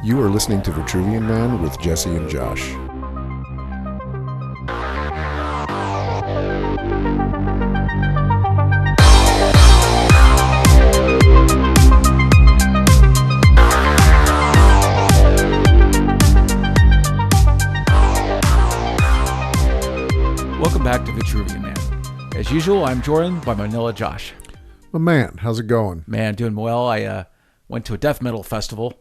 You are listening to Vitruvian Man with Jesse and Josh. Welcome back to Vitruvian Man. As usual, I'm joined by Manila Josh. Well, man, how's it going? Man, doing well. I went to a death metal festival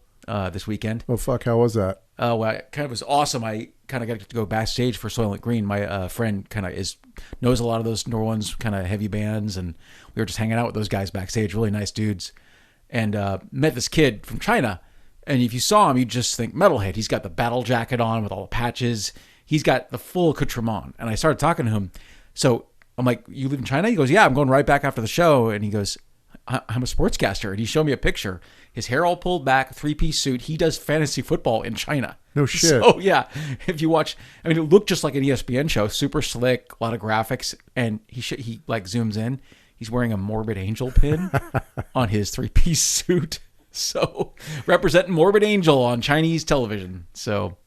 this weekend. Oh, fuck, how was that? Well, it kind of was awesome. I kind of got to go backstage for Soylent Green. My friend kind of knows a lot of those New Orleans kind of heavy bands, and we were just hanging out with those guys backstage. Really nice dudes. And met this kid from China. And if you saw him, you'd just think metalhead. He's got the battle jacket on with all the patches. He's got the full accoutrement. And I started talking to him. So I'm like, you live in China? He goes, yeah, I'm going right back after the show. And he goes, I'm a sportscaster. And he showed me a picture. His hair all pulled back, three-piece suit. He does fantasy football in China. No shit. So, yeah, if you watch, I mean, it looked just like an ESPN show. Super slick, a lot of graphics. And he like zooms in. He's wearing a Morbid Angel pin on his three-piece suit. So, representing Morbid Angel on Chinese television. So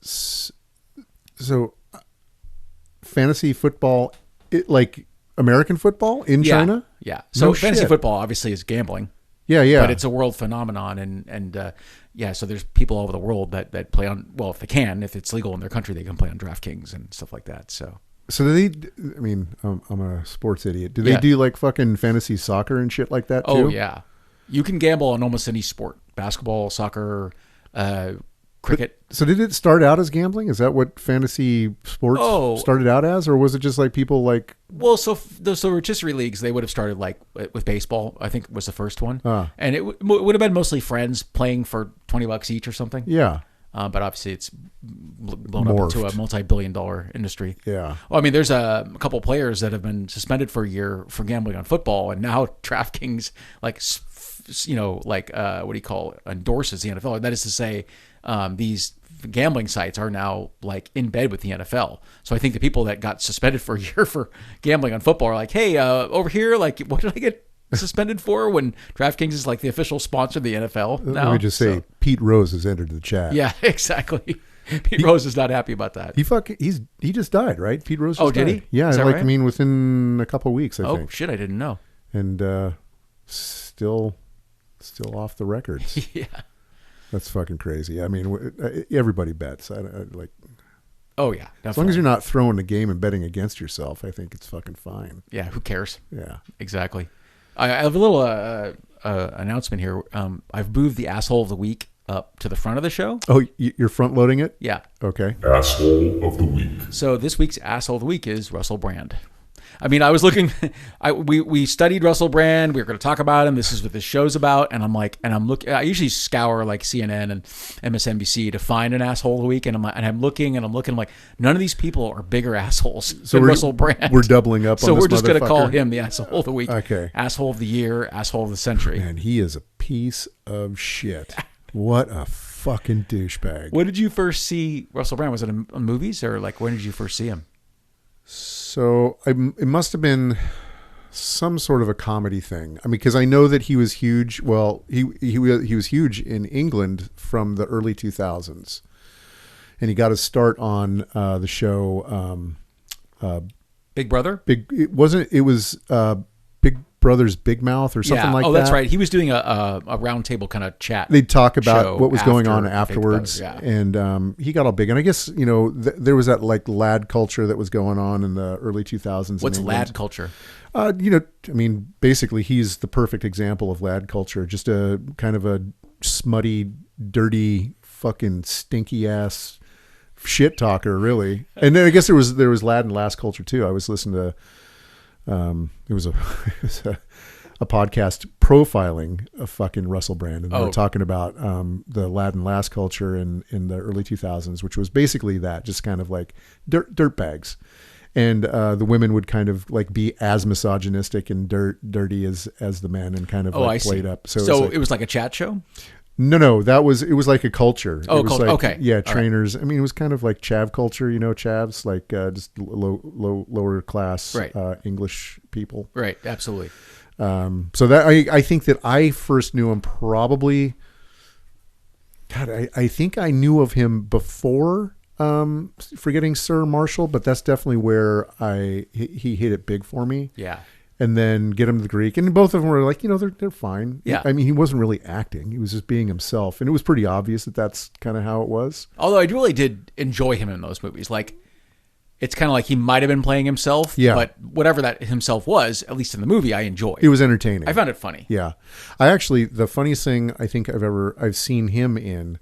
fantasy football, like American football in China? Yeah. So fantasy football obviously is gambling. Yeah. But it's a world phenomenon, and so there's people all over the world that play on. Well, if they can, if it's legal in their country, they can play on DraftKings and stuff like that. So do they? I mean, I'm a sports idiot. Do they do like fucking fantasy soccer and shit like that too? Oh yeah, you can gamble on almost any sport: basketball, soccer, cricket. So did it start out as gambling? Is that what fantasy sports started out as? Or was it just like people like... Well, so those rotisserie leagues, they would have started like with baseball, I think was the first one. And it would have been mostly friends playing for $20 each or something. Yeah. But obviously it's blown up into a multi-billion-dollar industry. Yeah. Well, I mean, there's a couple players that have been suspended for a year for gambling on football, and now DraftKings, endorses the NFL. That is to say, these gambling sites are now like in bed with the NFL. So I think the people that got suspended for a year for gambling on football are like, hey, over here, like, what did I get suspended for when DraftKings is like the official sponsor of the NFL now? Let me just say, Pete Rose has entered the chat. Yeah, exactly. Pete Rose is not happy about that. He just died, right? Pete Rose just died. Did he? Yeah, right? I mean, within a couple of weeks, I think. Oh, shit, I didn't know. And still off the records. Yeah. That's fucking crazy. I mean, everybody bets. I like. Oh yeah, definitely. As long as you're not throwing the game and betting against yourself, I think it's fucking fine. Yeah, who cares? Yeah, exactly. I have a little announcement here. I've moved the asshole of the week up to the front of the show. Oh, you're front loading it? Yeah. Okay. Asshole of the week. So this week's asshole of the week is Russell Brand. I mean, I was looking, we studied Russell Brand. We were going to talk about him. This is what this show's about. And I'm looking, I usually scour like CNN and MSNBC to find an asshole of the week. And I'm looking, I'm like, none of these people are bigger assholes than Russell Brand. We're doubling up on this. So we're just going to call him the asshole of the week. Okay. Asshole of the year, asshole of the century. Man, he is a piece of shit. What a fucking douchebag. When did you first see Russell Brand? Was it in movies, or like when did you first see him? So it must have been some sort of a comedy thing. I mean, because I know that he was huge. Well, he was huge in England from the early 2000s, and he got his start on the show Big Brother. It was Big Brother's Big Mouth or something like that. Oh, that's right. He was doing a round table kind of chat. They'd talk about what was going on afterwards. Brother, and he got all big. And I guess, there was that like lad culture that was going on in the early 2000s. What's lad culture? I mean, basically he's the perfect example of lad culture. Just a kind of a smutty, dirty, fucking stinky ass shit talker, really. And then I guess there was lad and lass culture too. I was listening to it was a podcast profiling of fucking Russell Brand, and they were talking about the lad and lass culture in the early 2000s, which was basically that, just kind of like dirt bags, and the women would kind of like be as misogynistic and dirty as the men, and kind of played up. So it was like a chat show. No, it was like a culture. Oh, it was like, okay. Yeah, trainers. Right. I mean, it was kind of like chav culture, chavs, like just lower class English people. Right, absolutely. So that I think that I first knew him probably God, I think I knew of him before Forgetting Sir Marshall, but that's definitely where he hit it big for me. Yeah. And then Get Him to the Greek, and both of them were like, they're fine. Yeah. I mean, he wasn't really acting; he was just being himself, and it was pretty obvious that that's kind of how it was. Although I really did enjoy him in those movies. Like, it's kind of like he might have been playing himself, but whatever that himself was, at least in the movie, I enjoyed. It was entertaining. I found it funny. Yeah, the funniest thing I think I've seen him in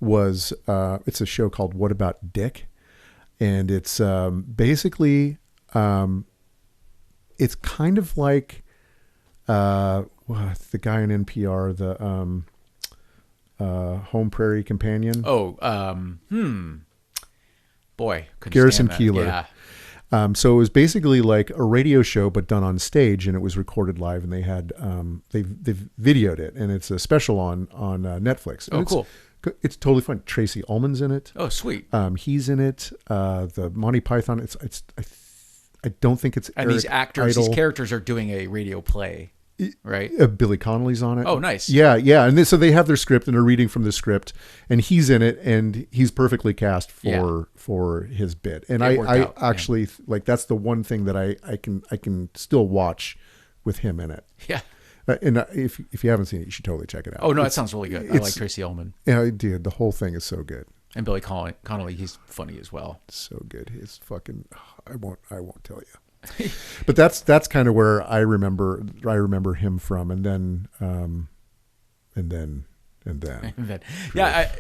was it's a show called What About Dick, and it's basically. It's kind of like the guy on NPR, the Home Prairie Companion. Boy, Garrison Keillor. Yeah. So it was basically like a radio show, but done on stage, and it was recorded live, and they had they've videoed it, and it's a special on Netflix. And cool. It's totally fun. Tracy Ullman's in it. Oh, sweet. He's in it. The Monty Python. I don't think it's and Eric these actors, Idle. these characters are doing a radio play, right? Billy Connolly's on it. Oh, nice. Yeah. And so they have their script and are reading from the script, and he's in it, and he's perfectly cast for his bit. And I actually like that's the one thing that I can still watch with him in it. Yeah. And if you haven't seen it, you should totally check it out. Oh no, it sounds really good. I like Tracy Ullman. Yeah, dude, the whole thing is so good. And Billy Connolly, he's funny as well. So good. He's fucking. I won't tell you. But that's kind of where I remember him from, and then. Yeah,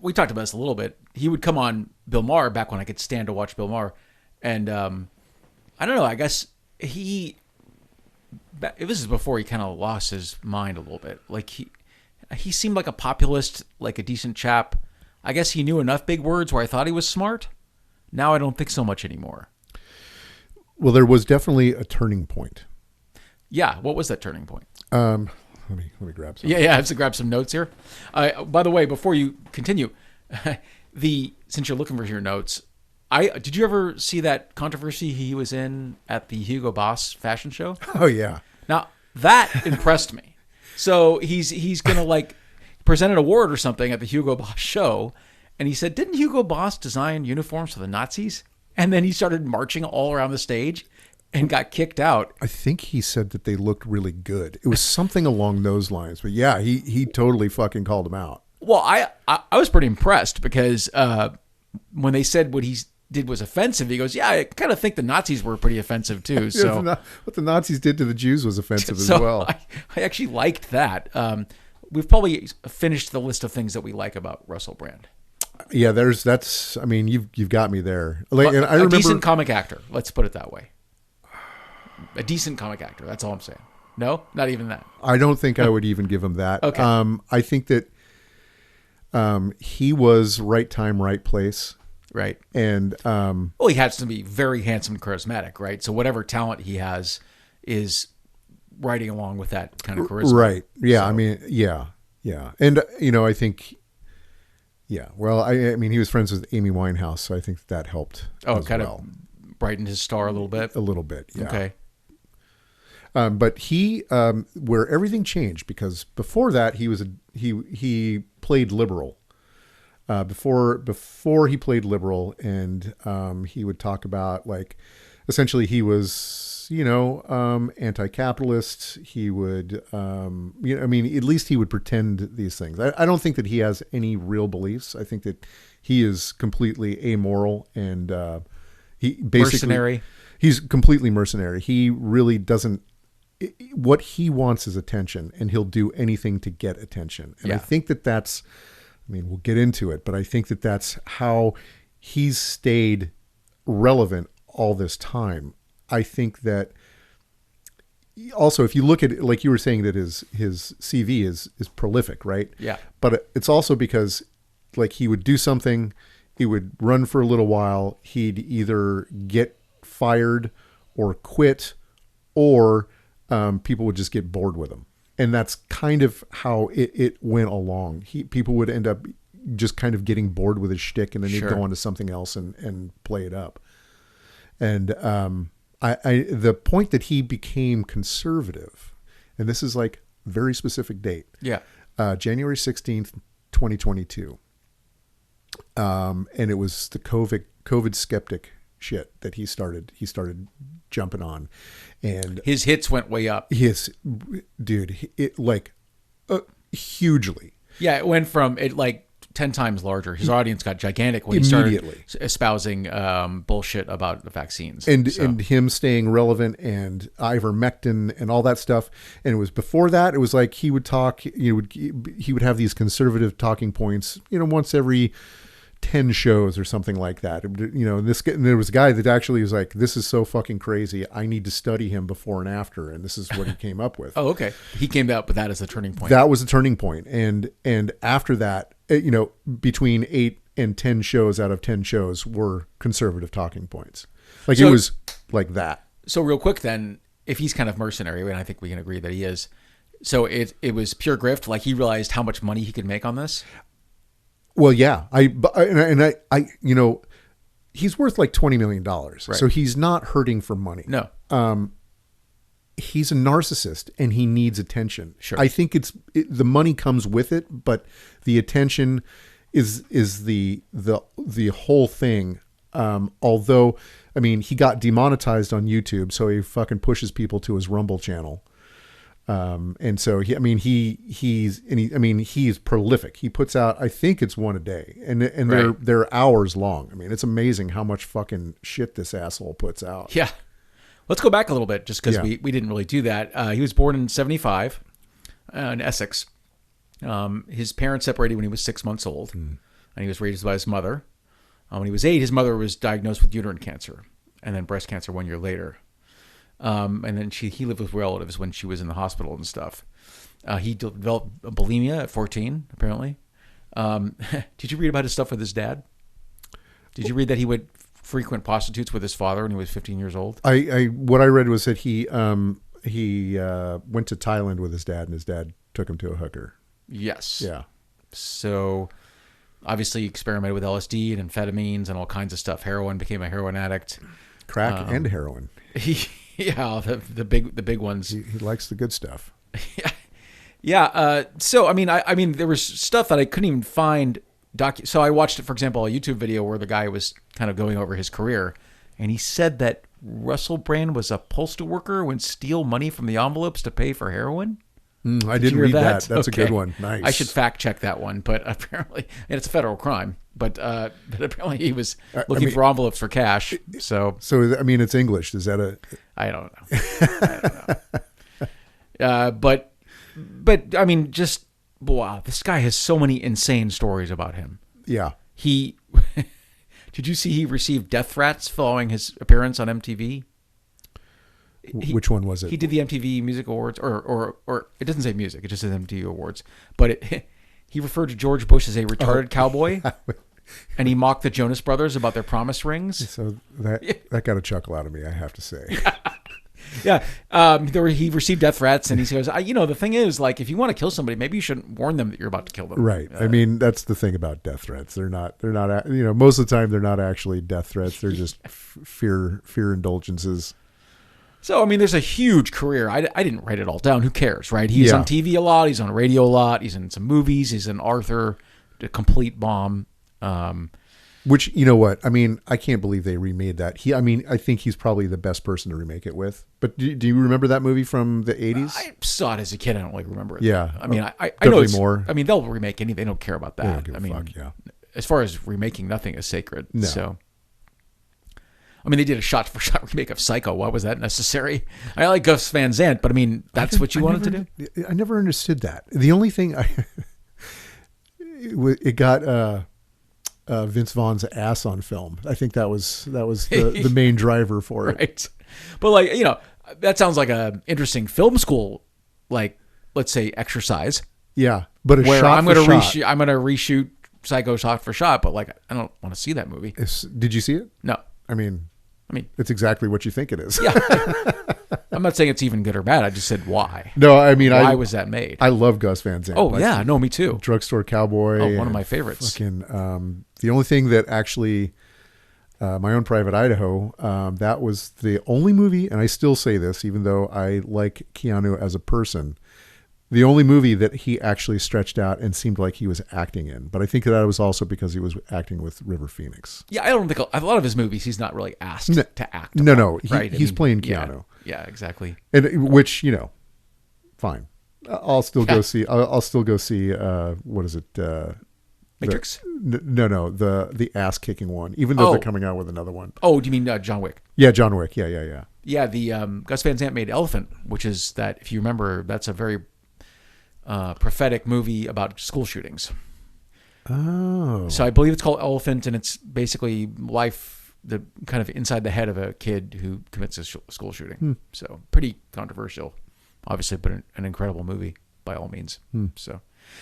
we talked about this a little bit. He would come on Bill Maher back when I could stand to watch Bill Maher, and I don't know. I guess this is before he kind of lost his mind a little bit. Like he seemed like a populist, like a decent chap. I guess he knew enough big words where I thought he was smart. Now I don't think so much anymore. Well, there was definitely a turning point. Yeah, what was that turning point? Let me grab some. Yeah, I have to grab some notes here. By the way, before you continue, since you're looking for your notes, did you ever see that controversy he was in at the Hugo Boss fashion show? Oh yeah. Now that impressed me. So he's gonna like present an award or something at the Hugo Boss show, and he said, "Didn't Hugo Boss design uniforms for the Nazis?" And then he started marching all around the stage and got kicked out. I think he said that they looked really good. It was something along those lines. But yeah, he totally fucking called them out. Well, I was pretty impressed because when they said what he did was offensive, he goes, "Yeah, I kind of think the Nazis were pretty offensive too." So what the Nazis did to the Jews was offensive as well. I actually liked that. We've probably finished the list of things that we like about Russell Brand. Yeah, that's. I mean, you've got me there. Like, and I remember decent comic actor. Let's put it that way. A decent comic actor. That's all I'm saying. No, not even that. I don't think I would even give him that. Okay. I think that he was right time, right place. Right. And well, he has to be very handsome and charismatic, right? So whatever talent he has is riding along with that kind of charisma. Right. Yeah. So. I mean, yeah. And I think. Yeah, well, I mean, he was friends with Amy Winehouse, so I think that helped. Oh, kind of brightened his star a little bit. A little bit, yeah. Okay. But he, where everything changed, because before that he played liberal. Before he played liberal, and he would talk about like, essentially he was anti-capitalist. He would, I mean, at least he would pretend these things. I don't think that he has any real beliefs. I think that he is completely amoral and he basically mercenary. He's completely mercenary. He really doesn't. What he wants is attention, and he'll do anything to get attention. And I think that that's. I mean, we'll get into it, but I think that that's how he's stayed relevant all this time. I think that also, if you look at it, like you were saying, that his CV is prolific, right? Yeah. But it's also because like he would do something, he would run for a little while, he'd either get fired or quit, or people would just get bored with him. And that's kind of how it went along. People would end up just kind of getting bored with his shtick, and then he'd go on to something else and play it up. And the point that he became conservative, and this is like very specific date. Yeah. January 16th, 2022. And it was the COVID skeptic shit that he started jumping on, and his hits went way up. Hugely. Yeah, it went from 10 times larger. His audience got gigantic when he started espousing bullshit about the vaccines. And him staying relevant, and ivermectin and all that stuff. And it was before that, it was like he would talk, he would have these conservative talking points, once every 10 shows or something like that. And there was a guy that actually was like, this is so fucking crazy. I need to study him before and after. And this is what he came up with. Oh, okay. He came up with that as a turning point. That was a turning point. And after that, between 8 and 10 shows out of 10 shows were conservative talking points. It was like that. So real quick then, if he's kind of mercenary, and I think we can agree that he is, so it was pure grift. Like, he realized how much money he could make on this. Well, yeah, he's worth like $20 million. Right. So he's not hurting for money. No. He's a narcissist and he needs attention. Sure. I think the money comes with it, but the attention is the whole thing. Although, he got demonetized on YouTube, so he fucking pushes people to his Rumble channel. And so he's prolific. He puts out, I think it's one a day, and they're hours long. It's amazing how much fucking shit this asshole puts out. Yeah. Let's go back a little bit, just because we didn't really do that. He was born in 1975 in Essex. His parents separated when he was 6 months old, and he was raised by his mother. When he was 8, his mother was diagnosed with uterine cancer, and then breast cancer 1 year later. And then he lived with relatives when she was in the hospital and stuff. He developed bulimia at 14, apparently. Did you read about his stuff with his dad? Did you read that he would frequent prostitutes with his father when he was 15 years old? What I read was that he went to Thailand with his dad, and his dad took him to a hooker. Yes. Yeah. So obviously experimented with LSD and amphetamines and all kinds of stuff. Heroin, became a heroin addict. Crack and heroin. Yeah, the big ones. He likes the good stuff. Yeah. So there was stuff that I couldn't even find. So I watched, for example, a YouTube video where the guy was kind of going over his career, and he said that Russell Brand was a postal worker, would steal money from the envelopes to pay for heroin. I didn't read that. That's okay. A good one. Nice. I should fact check that one, but apparently, and it's a federal crime. But apparently, he was looking for envelopes for cash. So it's English. Is that a? I don't know. But just wow, this guy has so many insane stories about him. Yeah. Did you see he received death threats following his appearance on MTV? Which one was it? He did the MTV Music Awards, or it doesn't say music; it just says MTV Awards. But he referred to George Bush as a retarded cowboy, and he mocked the Jonas Brothers about their promise rings. So that got a chuckle out of me, I have to say. Yeah. He received death threats, and he goes, the thing is, like, if you want to kill somebody, maybe you shouldn't warn them that you're about to kill them. Right. That's the thing about death threats. They're not, most of the time they're not actually death threats. They're just fear indulgences. So, there's a huge career. I didn't write it all down. Who cares, right? He's on TV a lot. He's on radio a lot. He's in some movies. He's in Arthur, a complete bomb. Which, you know what? I can't believe they remade that. I think he's probably the best person to remake it with. But do you remember that movie from the 80s? I saw it as a kid. I don't really remember it. Yeah. I know it's more. They'll remake anything. They don't care about that. They don't give a fuck, yeah. As far as remaking, nothing is sacred. No. So, they did a shot-for-shot remake of Psycho. Why was that necessary? I like Gus Van Sant, but that's what you wanted to do? I never understood that. The only thing it got Vince Vaughn's ass on film. I think that was the main driver for it. Right. But that sounds like a interesting film school, like, let's say, exercise. Yeah. But I'm going to reshoot Psycho shot for shot, but I don't want to see that movie. Did you see it? No. It's exactly what you think it is. Yeah. I'm not saying it's even good or bad. I just said why. No, why was that made? I love Gus Van Sant. Oh, yeah. No, me too. Drugstore Cowboy. Oh, one of my favorites. Fucking, the only thing that actually, My Own Private Idaho, that was the only movie, and I still say this, even though I like Keanu as a person, The only movie that he actually stretched out and seemed like he was acting in. But I think that was also because he was acting with River Phoenix. Yeah, I don't think a lot of his movies he's not really asked to act. No. Right? He's playing Keanu. Yeah, exactly. And which, fine. I'll still go see. I'll still go see. What is it? Matrix? The ass kicking one. Even though they're coming out with another one. Oh, do you mean John Wick? Yeah, John Wick. Yeah. Yeah, the Gus Van Sant made Elephant, which is that, if you remember, that's a very prophetic movie about school shootings. Oh. So I believe it's called Elephant, and it's basically life, the kind of inside the head of a kid who commits a school shooting. So pretty controversial, obviously, but an incredible movie by all means. So,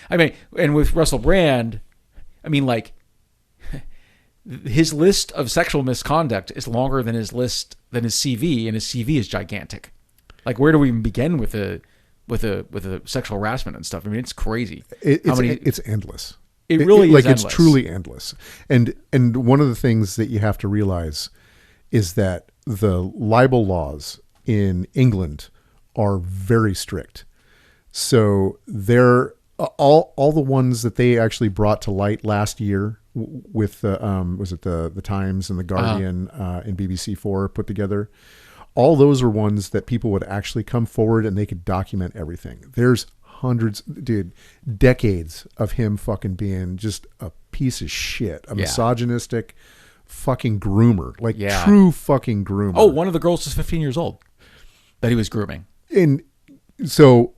I mean, and with Russell Brand, I mean, like, his list of sexual misconduct is longer than his CV, and his CV is gigantic. Like, where do we even begin with the sexual harassment and stuff? I mean, it's crazy. It's endless. It really is endless. It's truly endless. And one of the things that you have to realize is that the libel laws in England are very strict. So they're all the ones that they actually brought to light last year with the Times and the Guardian and BBC4 put together. All those are ones that people would actually come forward and they could document everything. There's decades of him fucking being just a piece of shit, a misogynistic fucking groomer, true fucking groomer. Oh, one of the girls was 15 years old that he was grooming. And so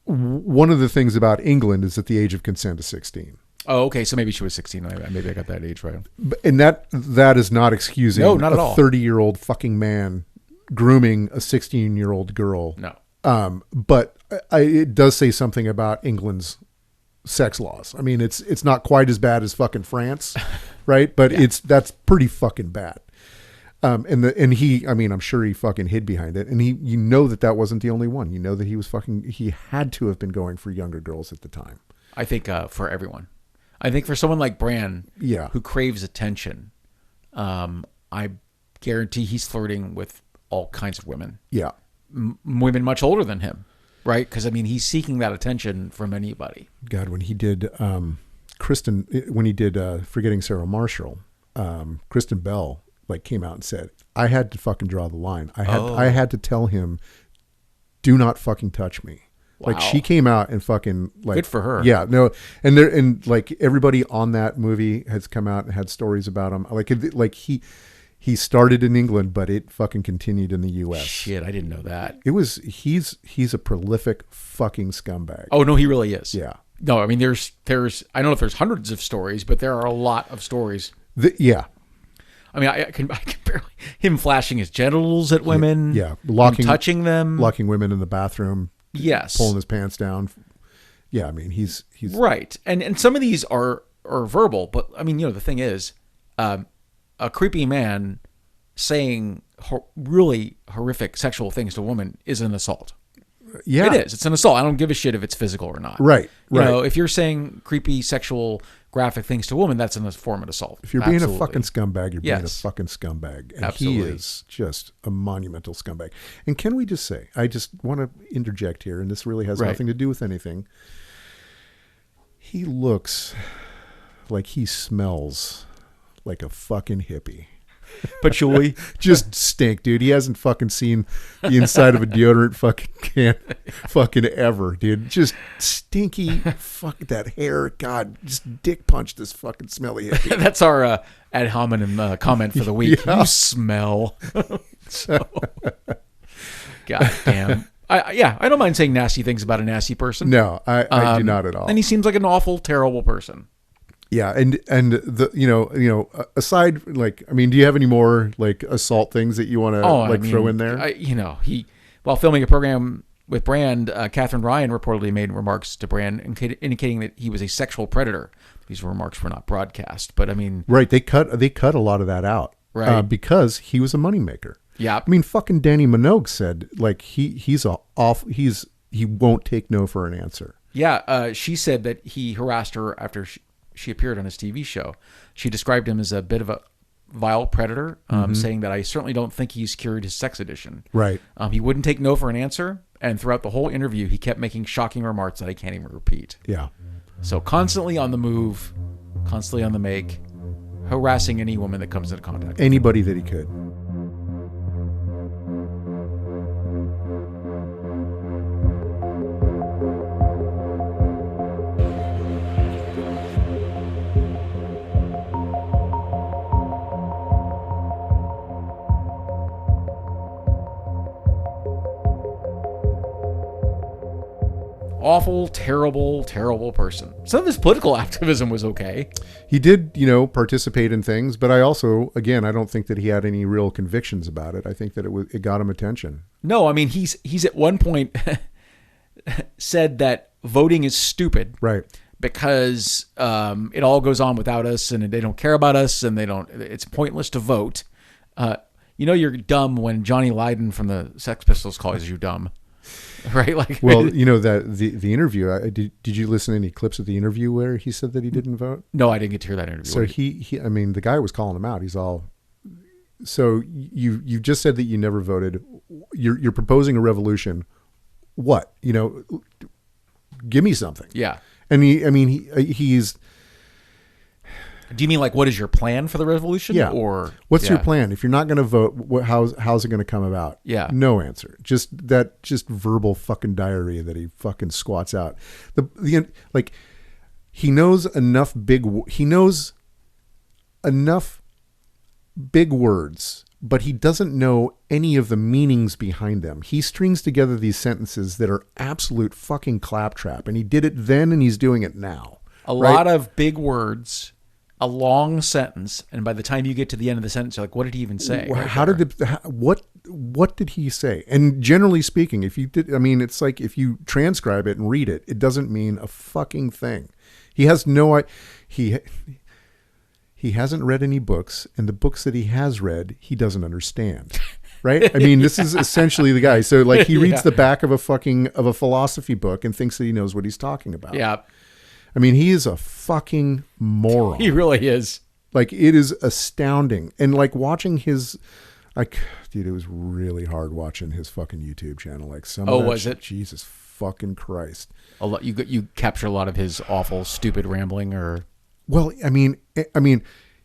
one of the things about England is that the age of consent is 16. Oh, okay. So maybe she was 16. Maybe I got that age right. And that is not excusing not at all. 30-year-old fucking man grooming a 16-year-old girl. No. But it does say something about England's sex laws. I mean, it's not quite as bad as fucking France, right? But that's pretty fucking bad. I'm sure he fucking hid behind it. And that wasn't the only one. You know that he had to have been going for younger girls at the time. I think for everyone. I think for someone like Brand, who craves attention, I guarantee he's flirting with all kinds of women. Yeah. Women much older than him, right? Because, I mean, he's seeking that attention from anybody. God, when he did Forgetting Sarah Marshall, Kristen Bell came out and said, I had to fucking draw the line. I had to tell him, do not fucking touch me. Wow. She came out and fucking good for her. Yeah, no, and everybody on that movie has come out and had stories about him. He started in England, but it fucking continued in the U.S. Shit, I didn't know that. He's a prolific fucking scumbag. Oh no, he really is. Yeah. No, I mean there's I don't know if there's hundreds of stories, but there are a lot of stories. I mean, I can barely him flashing his genitals at women. Yeah, touching them, locking women in the bathroom. Yes, pulling his pants down. Yeah, I mean he's right, and some of these are verbal, but I mean the thing is, a creepy man saying really horrific sexual things to a woman is an assault. Yeah, it is. It's an assault. I don't give a shit if it's physical or not. Right. You know, if you're saying creepy, sexual, graphic things to a woman, that's a form of assault. If you're being a fucking scumbag, you're being a fucking scumbag. And he is just a monumental scumbag. And can we just say, I just want to interject here, and this really has nothing to do with anything. He looks like he smells like a fucking hippie. Patchouli. Just stink, dude. He hasn't fucking seen the inside of a deodorant fucking can fucking ever, dude. Just stinky fuck that hair. God, just dick punch this fucking smelly hippie. That's our ad hominem comment for the week. You smell. So, God damn. I don't mind saying nasty things about a nasty person. No, I do not at all. And he seems like an awful, terrible person. Yeah, and the aside, I mean, do you have any more assault things that you want to throw in there? He while filming a program with Brand, Catherine Ryan reportedly made remarks to Brand indicating that he was a sexual predator. These remarks were not broadcast, but I mean, right? They cut a lot of that out, right? Because he was a moneymaker. Yeah, I mean, fucking Danny Minogue said he won't take no for an answer. Yeah, she said that he harassed her after she appeared on his TV show. She described him as a bit of vile predator, saying that I certainly don't think he's cured his sex addiction. Right. He wouldn't take no for an answer. And throughout the whole interview, he kept making shocking remarks that I can't even repeat. Yeah. So constantly on the move, constantly on the make, harassing any woman that comes into contact. Anybody that he could. Awful, terrible, terrible person. Some of his political activism was okay. He did, participate in things, but I also, again, I don't think that he had any real convictions about it. I think that it got him attention. No, I mean, he's at one point said that voting is stupid. Right. Because it all goes on without us, and they don't care about us, and it's pointless to vote. You're dumb when Johnny Lydon from the Sex Pistols calls you dumb. Right, like well, that the interview. Did you listen to any clips of the interview where he said that he didn't vote? No, I didn't get to hear that interview. So the guy was calling him out. He's all. So you just said that you never voted. You're proposing a revolution. What? Give me something. Yeah. And he's. Do you mean like what is your plan for the revolution? Yeah. Or what's your plan? If you're not going to vote, how's it going to come about? Yeah. No answer. Just verbal fucking diarrhea that he fucking squats out. He knows enough big words, but he doesn't know any of the meanings behind them. He strings together these sentences that are absolute fucking claptrap, and he did it then and he's doing it now. A lot of big words. A long sentence, and by the time you get to the end of the sentence, you're like, "What did he even say?" What did he say? And generally speaking, if you did, it's like if you transcribe it and read it, it doesn't mean a fucking thing. He has he hasn't read any books, and the books that he has read, he doesn't understand. Right? This is essentially the guy. So he reads the back of a philosophy book and thinks that he knows what he's talking about. Yeah. He is a fucking moron. He really is. It is astounding. And watching his, dude, it was really hard watching his fucking YouTube channel. Was it? Jesus fucking Christ. A lot. You capture a lot of his awful, stupid rambling, or. Well,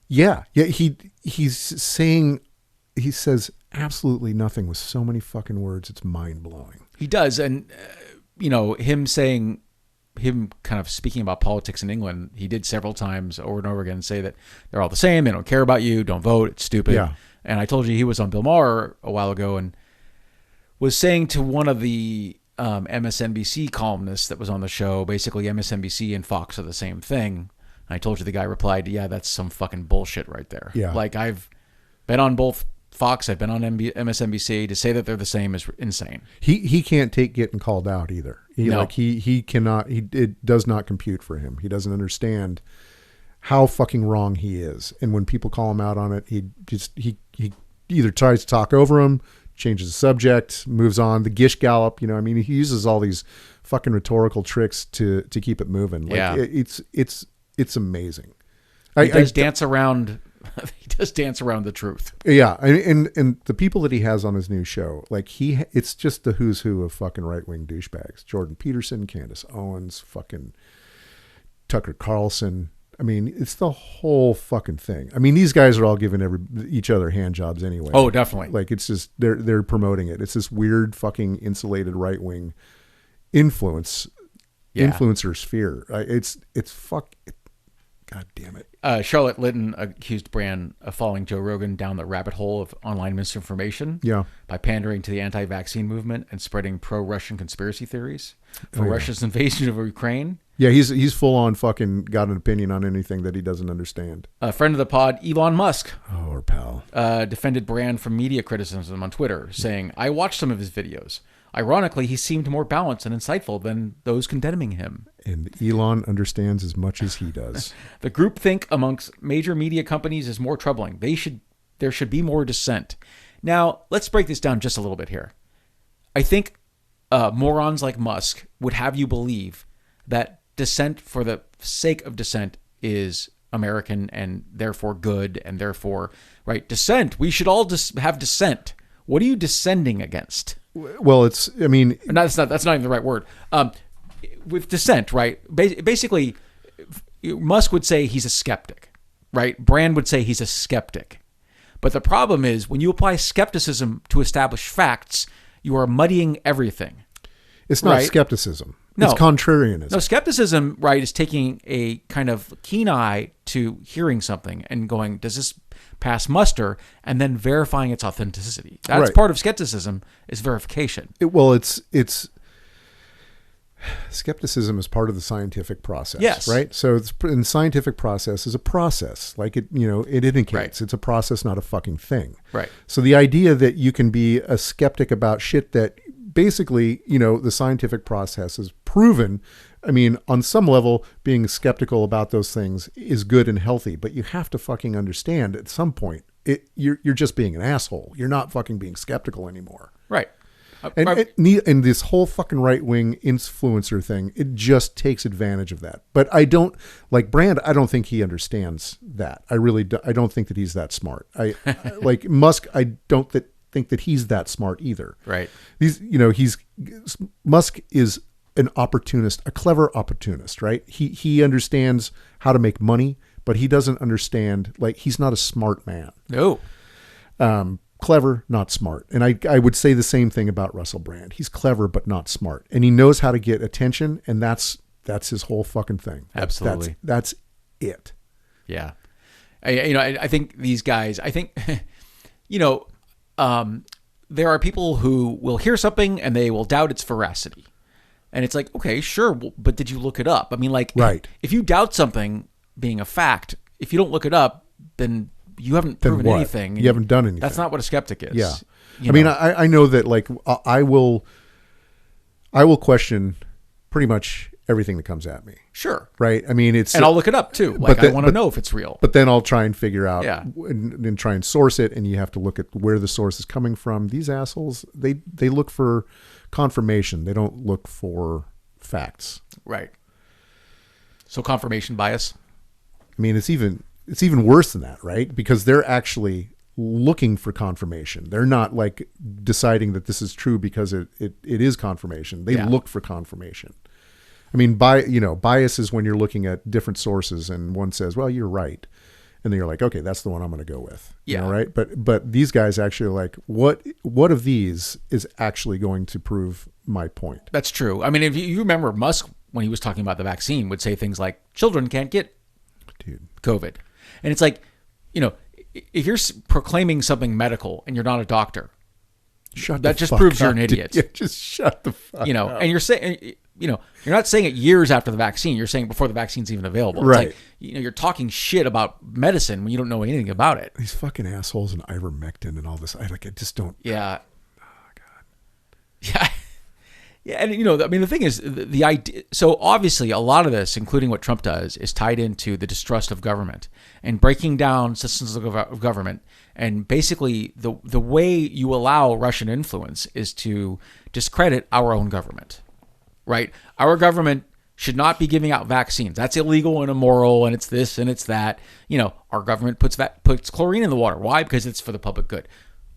yeah. He says absolutely nothing with so many fucking words. It's mind blowing. He does, and him kind of speaking about politics in England, he did several times over and over again say that they're all the same. They don't care about you. Don't vote. It's stupid. Yeah. And I told you he was on Bill Maher a while ago and was saying to one of the MSNBC columnists that was on the show, basically MSNBC and Fox are the same thing. And I told you the guy replied, yeah, that's some fucking bullshit right there. Yeah. I've been on both Fox, I've been on MSNBC. To say that they're the same is insane. He can't take getting called out either. He cannot. It does not compute for him. He doesn't understand how fucking wrong he is. And when people call him out on it, he either tries to talk over him, changes the subject, moves on. The Gish Gallop, he uses all these fucking rhetorical tricks to keep it moving. It's amazing. He does dance around. He does dance around the truth. Yeah, and the people that he has on his new show, it's just the who's who of fucking right wing douchebags. Jordan Peterson, Candace Owens, fucking Tucker Carlson. It's the whole fucking thing. These guys are all giving each other hand jobs anyway. Oh, definitely. It's just they're promoting it. It's this weird fucking insulated right wing influencer sphere. It's God damn it. Charlotte Litton accused Brand of following Joe Rogan down the rabbit hole of online misinformation by pandering to the anti-vaccine movement and spreading pro-Russian conspiracy theories for Russia's invasion of Ukraine. Yeah, he's full on fucking got an opinion on anything that he doesn't understand. A friend of the pod, Elon Musk, our pal, defended Brand from media criticism on Twitter, saying, I watched some of his videos. Ironically, he seemed more balanced and insightful than those condemning him. And Elon understands as much as he does. The groupthink amongst major media companies is more troubling. There should be more dissent. Now, let's break this down just a little bit here. I think morons like Musk would have you believe that dissent for the sake of dissent is American and therefore good and therefore, right? Dissent. We should all have dissent. What are you descending against? Well, That's not even the right word. With dissent, right? Basically, Musk would say he's a skeptic, right? Brand would say he's a skeptic. But the problem is when you apply skepticism to establish facts, you are muddying everything. It's not right? Skepticism. No. It's contrarianism. No, skepticism, right, is taking a kind of keen eye to hearing something and going, does this pass muster? And then verifying its authenticity. That's right. part of skepticism is verification. It's skepticism is part of the scientific process. Yes. Right. So the scientific process is a process, like it indicates. Right. It's a process, not a fucking thing. Right. So the idea that you can be a skeptic about shit that basically, the scientific process is proven. I mean, on some level, being skeptical about those things is good and healthy, but you have to fucking understand at some point, you're just being an asshole. You're not fucking being skeptical anymore. Right. And this whole fucking right-wing influencer thing, it just takes advantage of that. But I don't, like Brand, I don't think he understands that. I really do, I don't think that he's that smart. Like Musk, I don't think that he's that smart either. Right. Musk is an opportunist, a clever opportunist, right? He understands how to make money, but he doesn't understand, like, he's not a smart man. No. Clever, not smart. And I would say the same thing about Russell Brand. He's clever, but not smart. And he knows how to get attention, and that's his whole fucking thing. Absolutely. That's it. Yeah. I think these guys, there are people who will hear something and they will doubt its veracity. And it's like, okay, sure, but did you look it up? I mean, like, right. If you doubt something being a fact, if you don't look it up, then you haven't proven anything. You haven't done anything. That's not what a skeptic is. Yeah. I know that, like, I will question pretty much everything that comes at me. Sure. Right. I mean, and I'll look it up too. Like, I want to know if it's real. But then I'll try and figure out and try and source it. And you have to look at where the source is coming from. These assholes, they look for confirmation. They don't look for facts. Right. So confirmation bias. I mean, it's even worse than that, right? Because they're actually looking for confirmation. They're not like deciding that this is true because it is confirmation. They look for confirmation. I mean, bias is when you're looking at different sources and one says, well, you're right. And then you're like, okay, that's the one I'm going to go with. Yeah. Right. But these guys actually are like, what of these is actually going to prove my point? That's true. I mean, if you remember Musk, when he was talking about the vaccine, would say things like children can't get COVID. And it's like, if you're proclaiming something medical and you're not a doctor, that just proves you're an idiot. Yeah, just shut the fuck up. And you're saying, you're not saying it years after the vaccine. You're saying before the vaccine's even available. Right. It's like, you're talking shit about medicine when you don't know anything about it. These fucking assholes and ivermectin and all this. I just don't. Yeah. Oh, God. Yeah. Yeah. And, the thing is, the idea. So obviously, a lot of this, including what Trump does, is tied into the distrust of government and breaking down systems of government. And basically, the way you allow Russian influence is to discredit our own government. Right? Our government should not be giving out vaccines. That's illegal and immoral, and it's this and it's that. Our government puts chlorine in the water. Why? Because it's for the public good.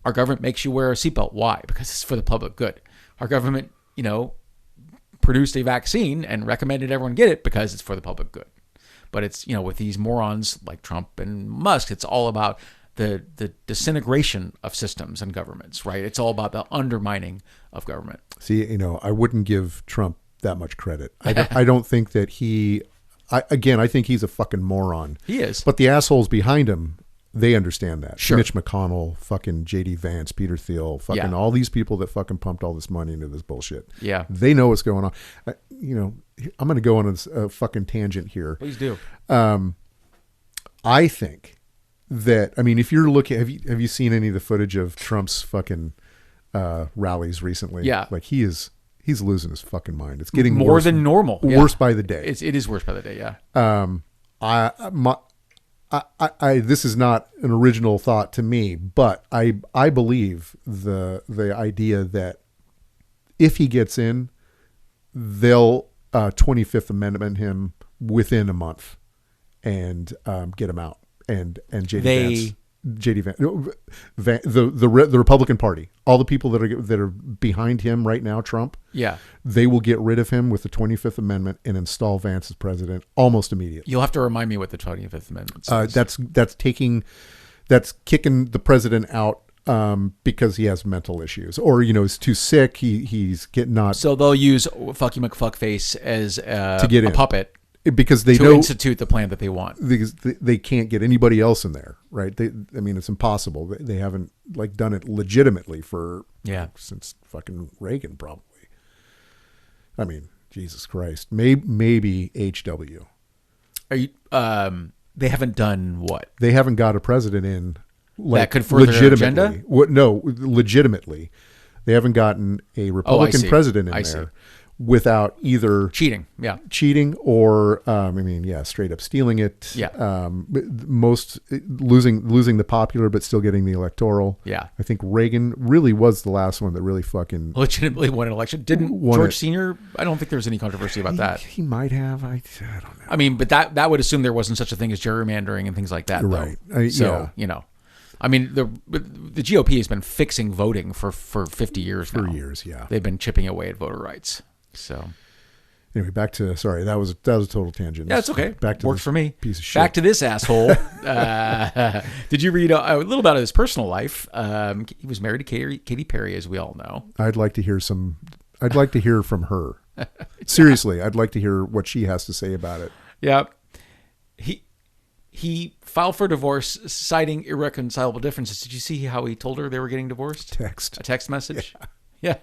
Our government makes you wear a seatbelt. Why? Because it's for the public good. Our government, produced a vaccine and recommended everyone get it because it's for the public good. But it's, with these morons like Trump and Musk, it's all about the disintegration of systems and governments, right? It's all about the undermining of government. See, I wouldn't give Trump that much credit. I don't think that I think he's a fucking moron. He is. But the assholes behind him, they understand that. Sure. Mitch McConnell, fucking JD Vance, Peter Thiel, fucking all these people that fucking pumped all this money into this bullshit. Yeah. They know what's going on. I'm going to go on a fucking tangent here. Please do. I think that, if you're looking, have you seen any of the footage of Trump's fucking rallies recently? Yeah. Like he's losing his fucking mind. It's getting more worse, than normal. Worse by the day. It is worse by the day. Yeah. This is not an original thought to me, but I believe the idea that if he gets in, they'll 25th Amendment him within a month, and get him out. And JD They- Vance. JD Vance, the Republican Party, all the people that are behind him right now, Trump, Yeah. they will get rid of him with the 25th Amendment and install Vance as president almost immediately. You'll have to remind me what the 25th Amendment says. That's kicking the president out because he has mental issues, or is too sick. He's getting not So they'll use Fucky McFuckface as to get a in. puppet because they to know institute the plan that they want. because they can't get anybody else in there, right? It's impossible. They haven't done it legitimately since fucking Reagan, probably. I mean, Jesus Christ, maybe HW. Are you? They haven't done what? They haven't got a president in That could further their agenda? No, legitimately, they haven't gotten a Republican see. president in I there see. without either Cheating. Yeah. cheating or straight up stealing it. Yeah. Most losing the popular but still getting the electoral. Yeah. I think Reagan really was the last one that really fucking Legitimately won an election. Didn't Won George it. Sr.? I don't think there was any controversy about that. He might have. I don't know. I mean, but that would assume there wasn't such a thing as gerrymandering and things like that, though. Right. So, I mean, the GOP has been fixing voting for 50 years now. For years, yeah. They've been chipping away at voter rights. So, Anyway, back to that was a total tangent. yeah, it's okay. Back to Works this for me. piece of shit. Back to this asshole. Did you read a little about his personal life? He was married to Katy Perry, as we all know. I'd like to hear from her. Seriously, I'd like to hear what she has to say about it. Yeah. He filed for divorce, citing irreconcilable differences. Did you see how he told her they were getting divorced? A text message? Yeah.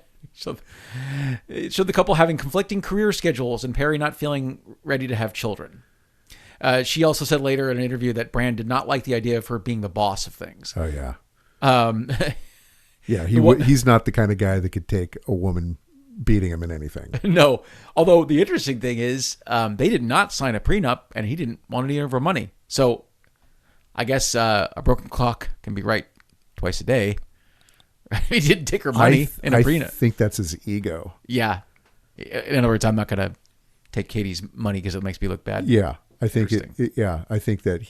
It showed the couple having conflicting career schedules and Perry not feeling ready to have children. She also said later in an interview that Brand did not like the idea of her being the boss of things. Oh, yeah. Um, Yeah, he's not the kind of guy that could take a woman beating him in anything. No. Although the interesting thing is they did not sign a prenup and he didn't want any of her money. So I guess a broken clock can be right twice a day. He didn't take her money in a prenup. I think that's his ego. Yeah. In other words, I'm not going to take Katie's money because it makes me look bad. Yeah, I think I think that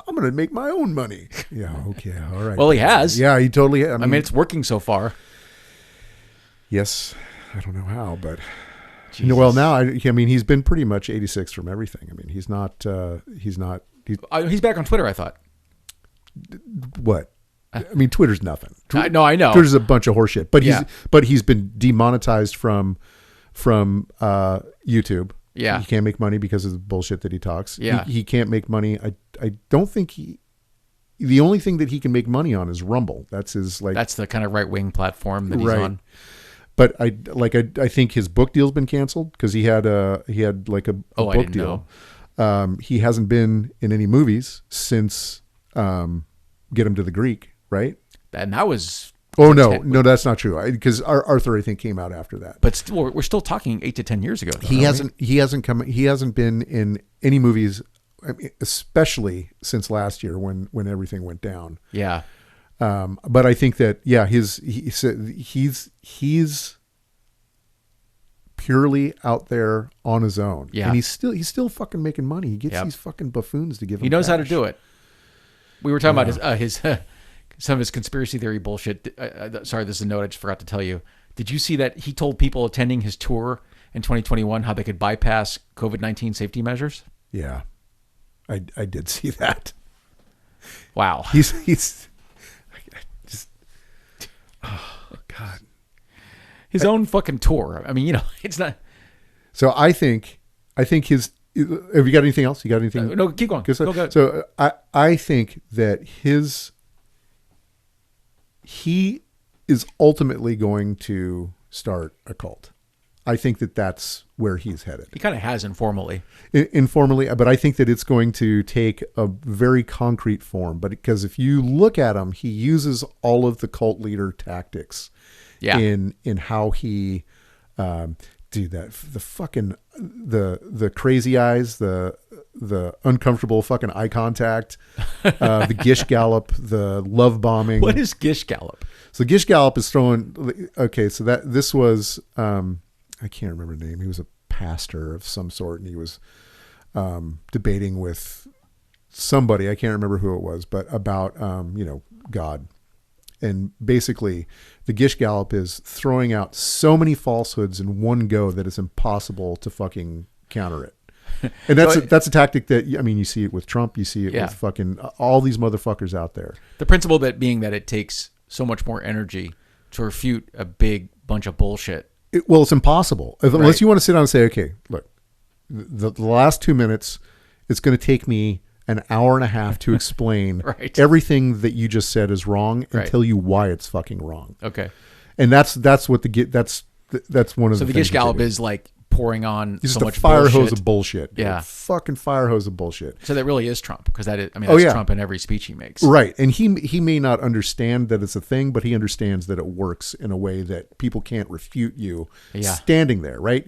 I'm going to make my own money. Yeah, okay, all right. Well, he has. Yeah, he totally has. I mean, it's working so far. Yes, I don't know how, but Jesus. well, now I mean, he's been pretty much 86 from everything. I mean, he's He's back on Twitter, I thought. what? I mean, Twitter's nothing. I know. Twitter's a bunch of horseshit. But Yeah. he's been demonetized from YouTube. Yeah. He can't make money because of the bullshit that he talks. Yeah. He can't make money. I don't think the only thing that he can make money on is Rumble. That's his That's the kind of right-wing platform that he's Right. on. But I think his book deal's been canceled because he had a Oh, I book didn't deal. He hasn't been in any movies since Get Him to the Greek, right? And that was... Oh no, that's not true. Because Arthur, I think, came out after that. But still, we're still talking 8 to 10 years ago. Though, He aren't we? he hasn't been in any movies, I mean, especially since last year when everything went down. Yeah. But I think that he's purely out there on his own. Yeah. And he's still fucking making money. He gets Yep. these fucking buffoons to give him He knows how to cash. do it. We were talking about his some of his conspiracy theory bullshit. Sorry, this is a note I just forgot to tell you. Did you see that he told people attending his tour in 2021 how they could bypass COVID-19 safety measures? Yeah. I did see that. Wow. He's just oh God. His own fucking tour. I mean, it's not... So I think his. Have you got anything else? You got anything? No, keep going. Go. So I think that he is ultimately going to start a cult. I think that that's where he's headed. He kind of has informally. Informally, but I think that it's going to take a very concrete form. But because if you look at him, he uses all of the cult leader tactics. Yeah. In how he do that, the fucking the crazy eyes, the uncomfortable fucking eye contact, the Gish Gallop, the love bombing. What is Gish Gallop? So Gish Gallop is throwing. Okay, so this was I can't remember the name. He was a pastor of some sort, and he was debating with somebody, I can't remember who it was, but about, God. And basically, the Gish Gallop is throwing out so many falsehoods in one go that it's impossible to fucking counter it. And that's a tactic that, you see it with Trump. You see it with fucking all these motherfuckers out there. The principle being that it takes so much more energy to refute a big bunch of bullshit. It's impossible. Unless you want to sit down and say, okay, look, the last 2 minutes, it's going to take me an hour and a half to explain everything that you just said is wrong and tell you why it's fucking wrong. Okay. And that's what that's one of the things. So the Gish Gallop is like pouring on just so much fire bullshit. hose of bullshit. Dude. Yeah. Fucking fire hose of bullshit. So that really is Trump, because that's Trump in every speech he makes. Right. And he may not understand that it's a thing, but he understands that it works in a way that people can't refute you standing there, right?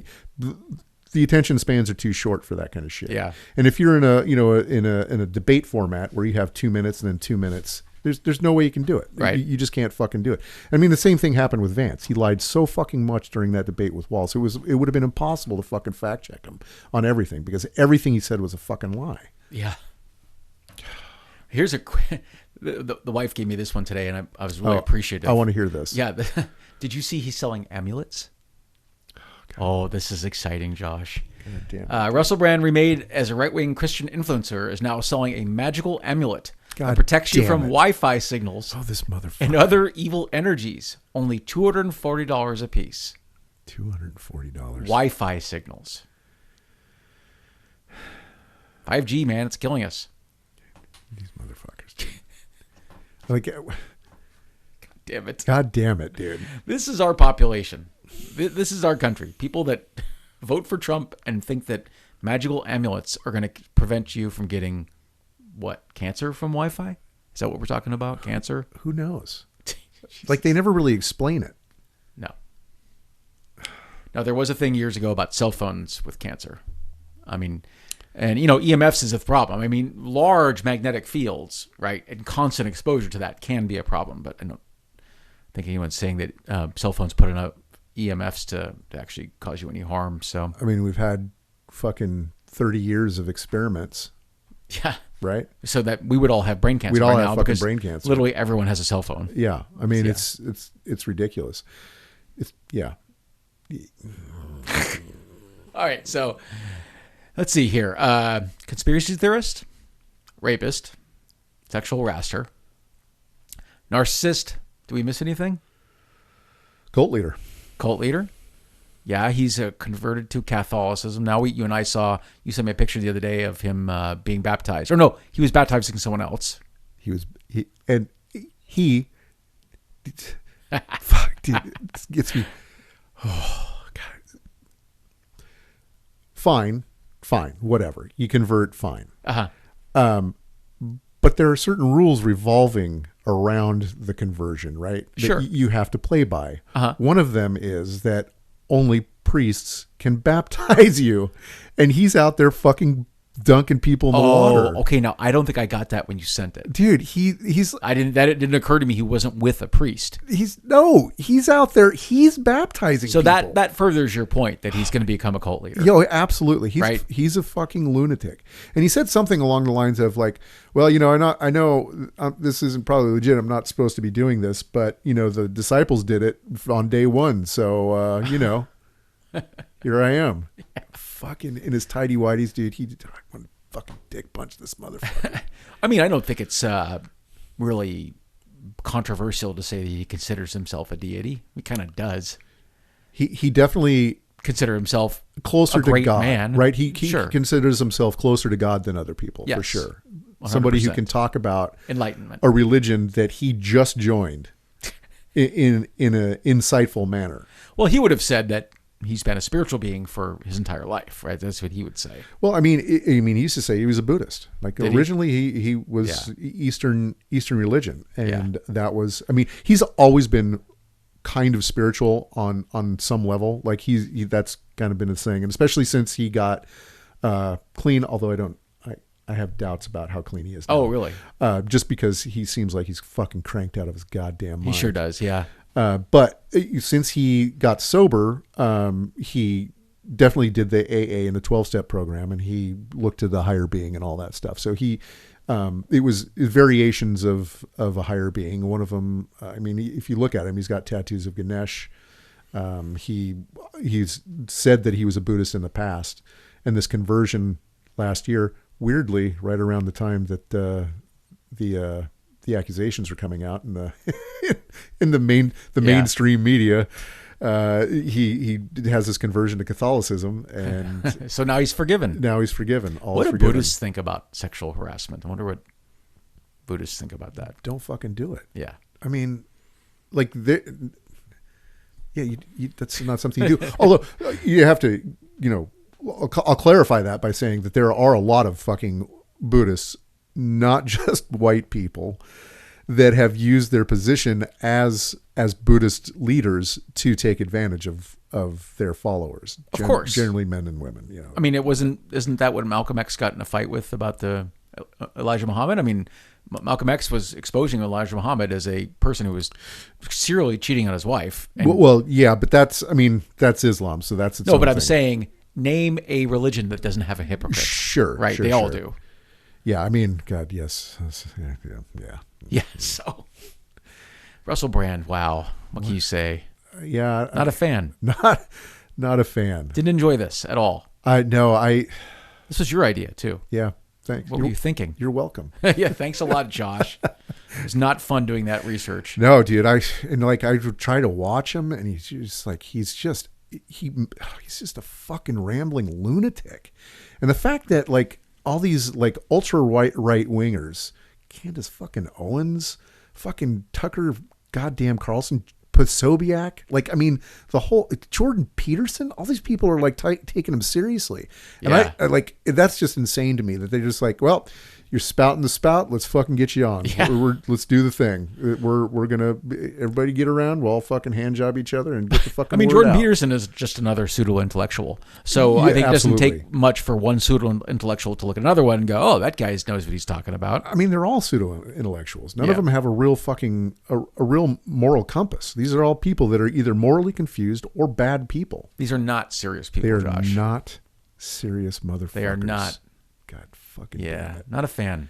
The attention spans are too short for that kind of shit. Yeah. And if you're in a debate format where you have 2 minutes and then 2 minutes, there's no way you can do it. Right. You just can't fucking do it. I mean, the same thing happened with Vance. He lied so fucking much during that debate with Walz. It would have been impossible to fucking fact check him on everything because everything he said was a fucking lie. Yeah. Here's the wife gave me this one today, and I was really appreciative. I want to hear this. Yeah. Did you see he's selling amulets? Oh, this is exciting, Josh. Russell Brand, remade as a right-wing Christian influencer, is now selling a magical amulet that protects you from Wi-Fi signals this motherfucker. and other evil energies. Only $240 a piece. $240. Wi-Fi signals. 5G, man, it's killing us. These motherfuckers. Like, Damn it. God damn it, dude. This is our population. This is our country. People that vote for Trump and think that magical amulets are going to prevent you from getting, cancer from Wi-Fi? Is that what we're talking about? Cancer? Who knows? Like, they never really explain it. No. Now, there was a thing years ago about cell phones with cancer. I mean, and, EMFs is a problem. I mean, large magnetic fields, right, and constant exposure to that can be a problem. But I don't think anyone's saying that cell phones put enough EMFs to actually cause you any harm. So I mean, we've had fucking 30 years of experiments. Yeah. Right? So that we would all have brain cancer We'd all right have now fucking because brain cancer. literally everyone has a cell phone. Yeah. I mean, it's ridiculous. Yeah. All right. So let's see here. Conspiracy theorist, rapist, sexual harasser, narcissist. Do we miss anything? Cult leader. Yeah, he's converted to Catholicism. Now you and I saw, you sent me a picture the other day of him being baptized. Or no, he was baptizing someone else. Fuck, dude, it gets me. Oh, God. Fine, whatever. You convert, fine. Uh-huh. But there are certain rules revolving around the conversion, right? Sure. That you have to play by. Uh-huh. One of them is that only priests can baptize you, and he's out there fucking dunking people in the water. Okay. Now I don't think I got that when you sent it, dude. He's. It didn't occur to me he wasn't with a priest. He's out there. He's baptizing. So people. that furthers your point that he's going to become a cult leader. Yo, absolutely. He's a fucking lunatic. And he said something along the lines of like, well, I know this isn't probably legit. I'm not supposed to be doing this, but the disciples did it on day one. So, here I am. Yeah. Fucking in his tidy whities, dude. I want to fucking dick punch this motherfucker. I mean, I don't think it's really controversial to say that he considers himself a deity. He kind of does. He definitely consider himself closer a great to God, man, right? He considers himself closer to God than other people, yes, for sure. 100%. Somebody who can talk about enlightenment, a religion that he just joined in an insightful manner. Well, he would have said that he's been a spiritual being for his entire life, right? That's what he would say. Well, I mean, he used to say he was a Buddhist. Like originally, he was Eastern religion, and that was. I mean, he's always been kind of spiritual on some level. Like that's kind of been his thing, and especially since he got clean. Although I have doubts about how clean he is now. Oh, really? Just because he seems like he's fucking cranked out of his goddamn mind. He sure does. Yeah. But since he got sober, he definitely did the AA and the 12-step program, and he looked to the higher being and all that stuff. So he It was variations of a higher being. One of them, I mean, if you look at him, he's got tattoos of Ganesh. He's said that he was a Buddhist in the past, and this conversion last year, weirdly, right around the time that the accusations were coming out in the in the mainstream media. He has this conversion to Catholicism, and so now he's forgiven. All what do forgiven. Buddhists think about sexual harassment? I wonder what Buddhists think about that. Don't fucking do it. Yeah. I mean, like, that's not something you do. Although you have to, I'll clarify that by saying that there are a lot of fucking Buddhists, not just white people, that have used their position as Buddhist leaders to take advantage of their followers. Of course, generally men and women. I mean, isn't that what Malcolm X got in a fight with about the Elijah Muhammad? I mean, Malcolm X was exposing Elijah Muhammad as a person who was serially cheating on his wife. Well, yeah, but that's Islam, so that's its no. own But I'm thing. saying, name a religion that doesn't have a hypocrite. Sure, right? Sure, they all sure. do. Yeah, I mean, God, yes, yeah. Yeah. So, Russell Brand. Wow, what can you say? Yeah, not a fan. Not a fan. Didn't enjoy this at all. This was your idea too. Yeah. Thanks. What were you thinking? You're welcome. Yeah, thanks a lot, Josh. It was not fun doing that research. No, dude. I would try to watch him, and he's just a fucking rambling lunatic. And the fact that like all these like ultra right wingers, Candace fucking Owens, fucking Tucker, goddamn Carlson, Posobiec, like, I mean, the whole Jordan Peterson, all these people are like taking him seriously. And yeah. I like, that's just insane to me that they're just like, well, you're spouting the spout. Let's fucking get you on. Yeah. Let's do the thing. We're going to, everybody get around. We'll all fucking hand job each other and get the fucking word Jordan out. Peterson is just another pseudo-intellectual. So I think it doesn't take much for one pseudo-intellectual to look at another one and go, oh, that guy knows what he's talking about. I mean, they're all pseudo-intellectuals. None of them have a real fucking, a real moral compass. These are all people that are either morally confused or bad people. These are not serious people, They are Josh. not serious motherfuckers. They are not. God fucking yeah, damn it. Not a fan.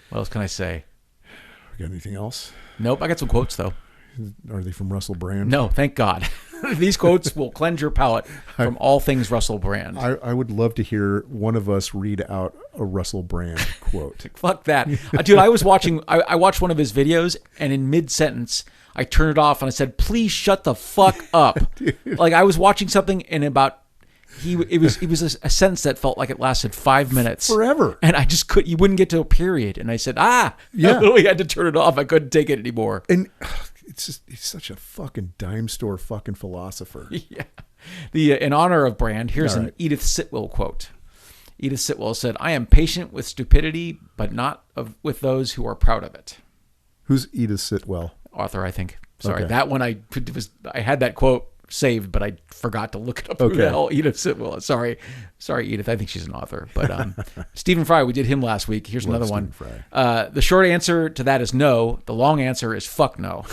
What else can I say? Got anything else? Nope, I got some quotes, though. Are they from Russell Brand? No, thank God. These quotes will cleanse your palate from all things Russell Brand. I would love to hear one of us read out a Russell Brand quote. Fuck that. Dude, I was watching, I watched one of his videos, and in mid-sentence, I turned it off and I said, please shut the fuck up. Like, I was watching something, and it was a sentence that felt like it lasted 5 minutes. Forever. And I just you wouldn't get to a period. And I said, yeah. I literally had to turn it off. I couldn't take it anymore. And he's such a fucking dime store fucking philosopher. Yeah. In honor of Brand, here's an Edith Sitwell quote. Edith Sitwell said, I am patient with stupidity, but not with those who are proud of it. Who's Edith Sitwell? Author, I think. Sorry. Okay. That one I had that quote saved, but I forgot to look it up. Who the hell Edith Sitwell is. Sorry, Edith. I think she's an author. But Stephen Fry, we did him last week. Here's another one. The short answer to that is no. The long answer is fuck no.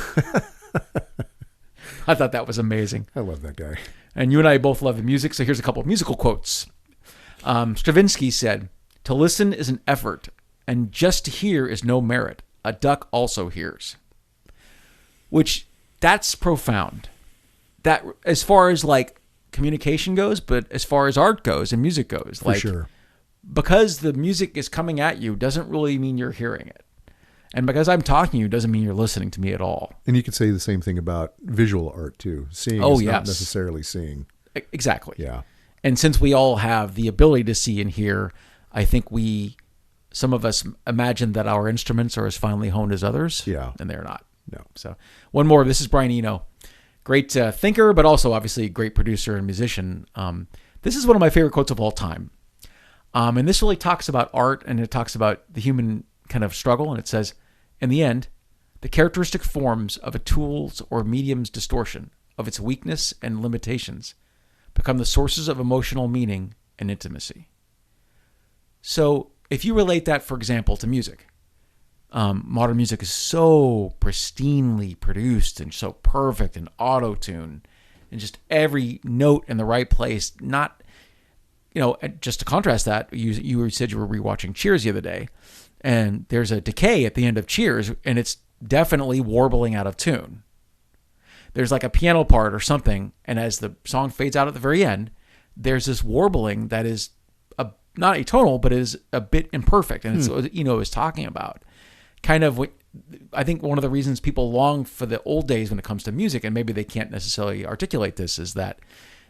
I thought that was amazing. I love that guy. And you and I both love the music, so here's a couple of musical quotes. Stravinsky said, to listen is an effort, and just to hear is no merit. A duck also hears. Which, that's profound. That, as far as like communication goes, but as far as art goes and music goes, For sure. Because the music is coming at you doesn't really mean you're hearing it. And because I'm talking to you doesn't mean you're listening to me at all. And you could say the same thing about visual art too. Seeing is not necessarily seeing. Exactly. Yeah. And since we all have the ability to see and hear, I think some of us imagine that our instruments are as finely honed as others. Yeah. And they're not. No. So one more. This is Brian Eno. Great thinker, but also obviously a great producer and musician. This is one of my favorite quotes of all time. And this really talks about art, and it talks about the human kind of struggle. And it says, in the end, the characteristic forms of a tool's or medium's distortion of its weakness and limitations become the sources of emotional meaning and intimacy. So if you relate that, for example, to music, modern music is so pristinely produced and so perfect and auto-tune and just every note in the right place. Not, just to contrast that, you said you were rewatching Cheers the other day, and there's a decay at the end of Cheers, and it's definitely warbling out of tune. There's like a piano part or something, and as the song fades out at the very end, there's this warbling that is not atonal, but is a bit imperfect, and it's what Eno is talking about. Kind of what I think one of the reasons people long for the old days when it comes to music, and maybe they can't necessarily articulate this, is that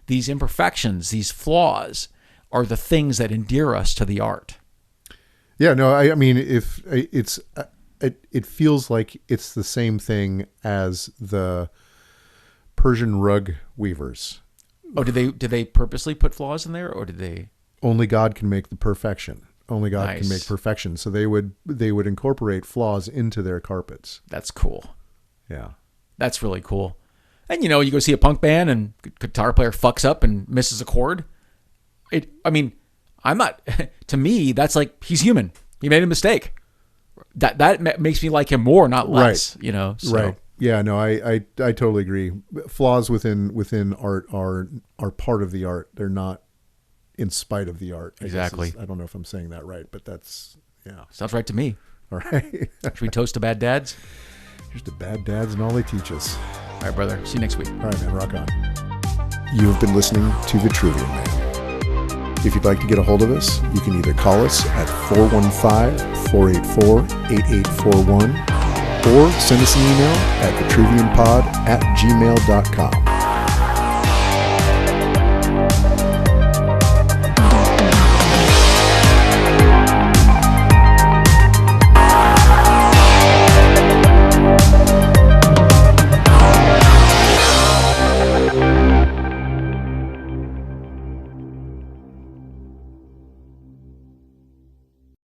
these imperfections, these flaws, are the things that endear us to the art. Yeah, no, I mean, if it's, it feels like it's the same thing as the Persian rug weavers. Oh, did they purposely put flaws in there, or did they? Only God can make the perfection. Only God Nice. can make perfection. So they would incorporate flaws into their carpets. That's cool. Yeah. That's really cool. And you go see a punk band and guitar player fucks up and misses a chord. I'm not, to me, that's like, he's human. He made a mistake. That makes me like him more, not less, So. Right. Yeah, no, I totally agree. Flaws within art are part of the art. They're not in spite of the art. Exactly. I don't know if I'm saying that right, but that's, yeah. Sounds right to me. All right. Should we toast to bad dads? Here's to bad dads and all they teach us. All right, brother. See you next week. All right, man. Rock on. You have been listening to The Trivium Man. If you'd like to get a hold of us, you can either call us at 415-484-8841 or send us an email at thetriviumpod@gmail.com.